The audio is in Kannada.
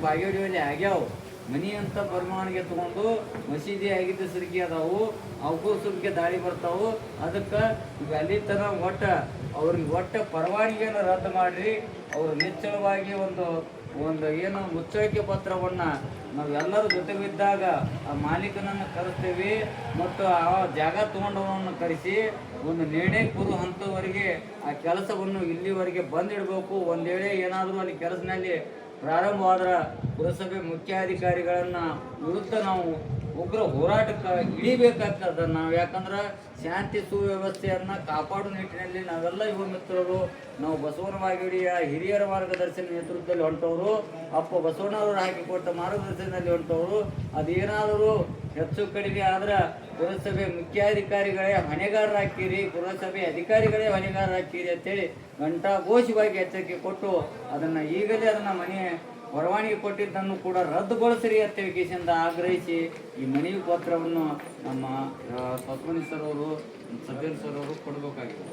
ಬಾಗೇವಾಡಿಯಲ್ಲಿ ಆಗ್ಯಾವ. ಮನಿ ಅಂತ ಪರವಾನಗಿ ತಗೊಂಡು ಮಸೀದಿ ಆಗಿದ್ದ ಸುರ್ಗಿ ಅದಾವು, ಅವಕ್ಕೂ ಸುರ್ಗಿ ದಾಳಿ ಬರ್ತಾವು. ಅದಕ್ಕೆ ಈಗ ಅಲ್ಲಿ ತನಕ ಅವ್ರಿಗೆ ಪರವಾನಗಿಯನ್ನು ರದ್ದು ಮಾಡಿರಿ. ಅವರು ನಿಶ್ಚಲವಾಗಿ ಒಂದು ಏನು ಮುಚ್ಚಳಿಕೆ ಪತ್ರವನ್ನು ನಾವೆಲ್ಲರೂ ಜೊತೆಗಿದ್ದಾಗ ಆ ಮಾಲೀಕನನ್ನು ಕರೆಸ್ತೀವಿ ಮತ್ತು ಆ ಜಾಗ ತಗೊಂಡವನನ್ನು ಕರೆಸಿ ಒಂದು ನಿರ್ಣಯ ಪೂರ್ವ ಹಂತದವರೆಗೆ ಆ ಕೆಲಸವನ್ನು ಇಲ್ಲಿವರೆಗೆ ಬಂದಿಡಬೇಕು. ಒಂದು ವೇಳೆ ಏನಾದರೂ ಅಲ್ಲಿ ಕೆಲಸದಲ್ಲಿ ಪ್ರಾರಂಭವಾದ್ರೆ ಪುರಸಭೆ ಮುಖ್ಯಾಧಿಕಾರಿಗಳನ್ನು ವಿರುದ್ಧ ನಾವು ಉಗ್ರ ಹೋರಾಟಕ್ಕೆ ಇಳಿಬೇಕಾಗ್ತದೆ ನಾವು. ಯಾಕಂದ್ರೆ ಶಾಂತಿ ಸುವ್ಯವಸ್ಥೆಯನ್ನು ಕಾಪಾಡುವ ನಿಟ್ಟಿನಲ್ಲಿ ನಾವೆಲ್ಲ ಯುವ ಮಿತ್ರರು, ನಾವು ಬಸವನ ಬಾಗೇವಾಡಿಯ ಹಿರಿಯರ ಮಾರ್ಗದರ್ಶನ ನೇತೃತ್ವದಲ್ಲಿ ಹೊಂಟವರು, ಅಪ್ಪ ಬಸವಣ್ಣವರು ಹಾಕಿಕೊಟ್ಟ ಮಾರ್ಗದರ್ಶನದಲ್ಲಿ ಹೊಂಟವರು. ಅದೇನಾದರೂ ಹೆಚ್ಚು ಕಡಿಮೆ ಆದ್ರೆ ಪುರಸಭೆ ಮುಖ್ಯಾಧಿಕಾರಿಗಳೇ ಹೊಣೆಗಾರರಾಗ್ತೀರಿ, ಪುರಸಭೆ ಅಧಿಕಾರಿಗಳೇ ಹೊಣೆಗಾರರಾಗ್ತೀರಿ ಅಂತೇಳಿ ಘಂಟಾಘೋಷವಾಗಿ ಎಚ್ಚರಿಕೆ ಕೊಟ್ಟು ಈಗಲೇ ಮನೆ ಪರವಾನಗಿ ಕೊಟ್ಟಿದ್ದನ್ನು ಕೂಡ ರದ್ದುಗೊಳಿಸಿರಿ ಅಂತೇಳಿ ಕೇಸಿಂದ ಆಗ್ರಹಿಸಿ ಈ ಮನವಿ ಪತ್ರವನ್ನು ನಮ್ಮ ತತ್ವನಿ ಸರ್ ಅವರು, ಸಭ್ಯನ್ ಸರ್ ಅವರು ಕೊಡಬೇಕಾಗಿದೆ.